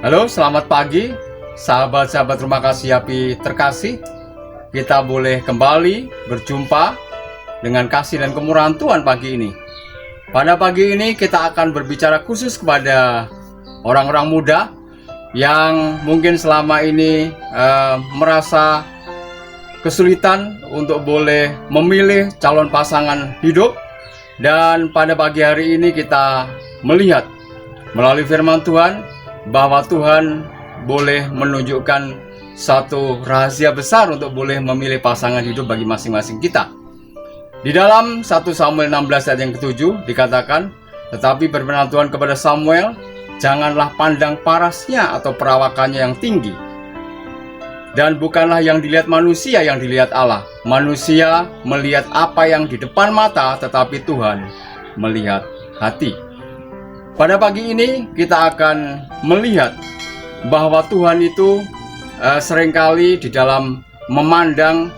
Halo, selamat pagi, sahabat-sahabat Rumah Kasih Api terkasih. Kita boleh kembali berjumpa dengan kasih dan kemurahan Tuhan pagi ini. Pada pagi ini kita akan berbicara khusus kepada orang-orang muda yang mungkin selama ini merasa kesulitan untuk boleh memilih calon pasangan hidup. Dan pada pagi hari ini kita melihat melalui firman Tuhan bahwa Tuhan boleh menunjukkan satu rahasia besar untuk boleh memilih pasangan hidup bagi masing-masing kita. Di dalam 1 Samuel 16 ayat yang ke-7 dikatakan, tetapi berfirman Tuhan kepada Samuel, janganlah pandang parasnya atau perawakannya yang tinggi. Dan bukanlah yang dilihat manusia yang dilihat Allah. Manusia melihat apa yang di depan mata, tetapi Tuhan melihat hati. Pada pagi ini kita akan melihat bahwa Tuhan itu seringkali di dalam memandang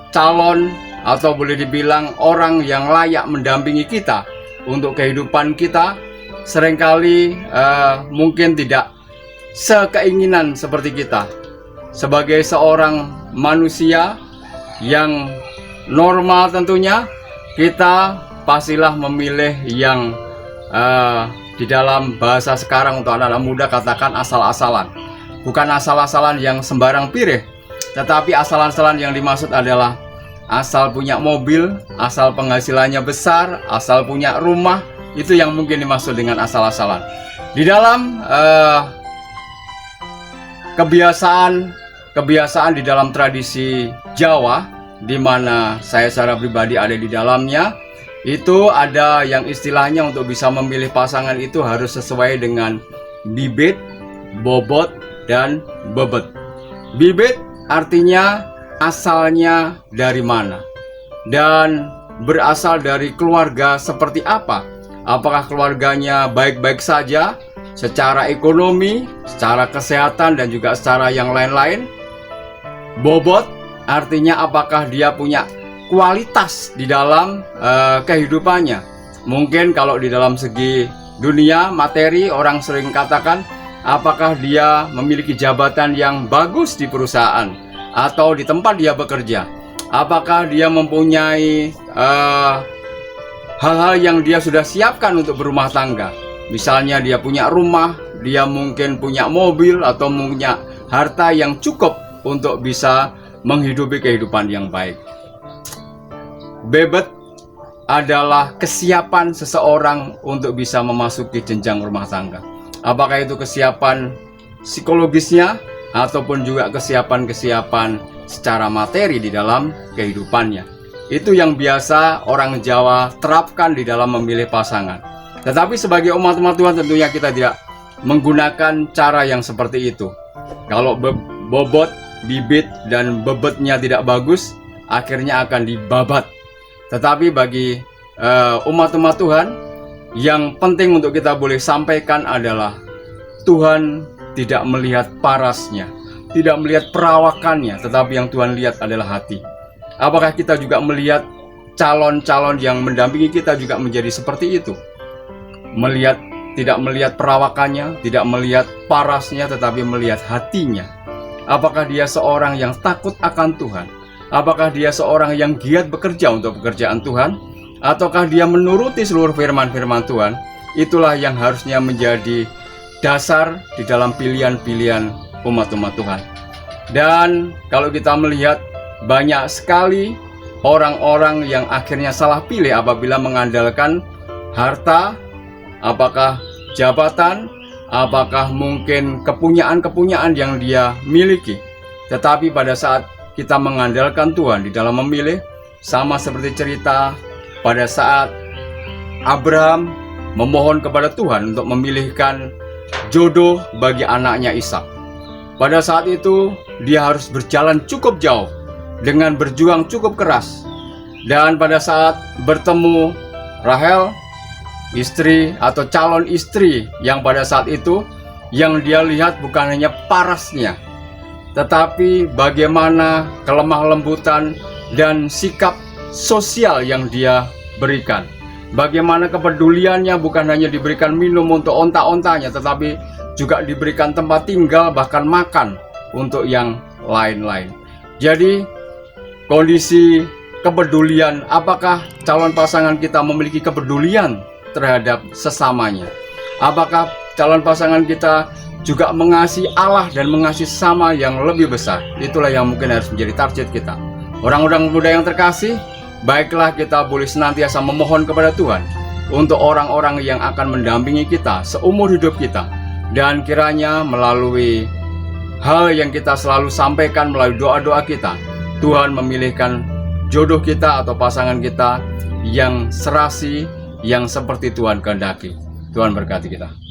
calon atau boleh dibilang orang yang layak mendampingi kita untuk kehidupan kita, seringkali mungkin tidak sekeinginan seperti kita. Sebagai seorang manusia yang normal tentunya, kita pastilah memilih yang di dalam bahasa sekarang untuk anak-anak muda katakan asal-asalan. Bukan asal-asalan yang sembarang pilih, tetapi asal-asalan yang dimaksud adalah asal punya mobil, asal penghasilannya besar, asal punya rumah. Itu yang mungkin dimaksud dengan asal-asalan. Di dalam kebiasaan di dalam tradisi Jawa, di mana saya secara pribadi ada di dalamnya, itu ada yang istilahnya untuk bisa memilih pasangan itu harus sesuai dengan bibit, bobot, dan bebet. Bibit artinya asalnya dari mana dan berasal dari keluarga seperti apa. Apakah keluarganya baik-baik saja secara ekonomi, secara kesehatan, dan juga secara yang lain-lain. Bobot artinya apakah dia punya kualitas di dalam kehidupannya. Mungkin kalau di dalam segi dunia materi, orang sering katakan apakah dia memiliki jabatan yang bagus di perusahaan atau di tempat dia bekerja. Apakah dia mempunyai hal-hal yang dia sudah siapkan untuk berumah tangga. Misalnya dia punya rumah, dia mungkin punya mobil, atau punya harta yang cukup untuk bisa menghidupi kehidupan yang baik. Bebet adalah kesiapan seseorang untuk bisa memasuki jenjang rumah tangga. Apakah itu kesiapan psikologisnya ataupun juga kesiapan-kesiapan secara materi di dalam kehidupannya. Itu yang biasa orang Jawa terapkan di dalam memilih pasangan. Tetapi sebagai umat-umat Tuhan tentunya kita tidak menggunakan cara yang seperti itu. Kalau bobot, bibit, dan bebetnya tidak bagus, akhirnya akan dibabat. Tetapi bagi umat-umat Tuhan, yang penting untuk kita boleh sampaikan adalah Tuhan tidak melihat parasnya, tidak melihat perawakannya, tetapi yang Tuhan lihat adalah hati. Apakah kita juga melihat calon-calon yang mendampingi kita juga menjadi seperti itu? Tidak melihat perawakannya, tidak melihat parasnya, tetapi melihat hatinya. Apakah dia seorang yang takut akan Tuhan? Apakah dia seorang yang giat bekerja untuk pekerjaan Tuhan? Ataukah dia menuruti seluruh firman-firman Tuhan? Itulah yang harusnya menjadi dasar di dalam pilihan-pilihan umat-umat Tuhan. Dan kalau kita melihat banyak sekali orang-orang yang akhirnya salah pilih apabila mengandalkan harta, apakah jabatan, apakah mungkin kepunyaan-kepunyaan yang dia miliki. Tetapi pada saat kita mengandalkan Tuhan di dalam memilih, sama seperti cerita pada saat Abraham memohon kepada Tuhan untuk memilihkan jodoh bagi anaknya Ishak. Pada saat itu dia harus berjalan cukup jauh dengan berjuang cukup keras. Dan pada saat bertemu Rahel, istri atau calon istri yang pada saat itu, yang dia lihat bukan hanya parasnya, tetapi bagaimana kelemah lembutan dan sikap sosial yang dia berikan. Bagaimana kepeduliannya bukan hanya diberikan minum untuk onta-ontanya, tetapi juga diberikan tempat tinggal, bahkan makan untuk yang lain-lain. Jadi kondisi kepedulian, apakah calon pasangan kita memiliki kepedulian terhadap sesamanya? Apakah calon pasangan kita juga mengasihi Allah dan mengasihi sesama yang lebih besar? Itulah yang mungkin harus menjadi target kita. Orang-orang muda yang terkasih, baiklah kita boleh senantiasa memohon kepada Tuhan untuk orang-orang yang akan mendampingi kita seumur hidup kita. Dan kiranya melalui hal yang kita selalu sampaikan melalui doa-doa kita, Tuhan memilihkan jodoh kita atau pasangan kita yang serasi, yang seperti Tuhan kehendaki. Tuhan berkati kita.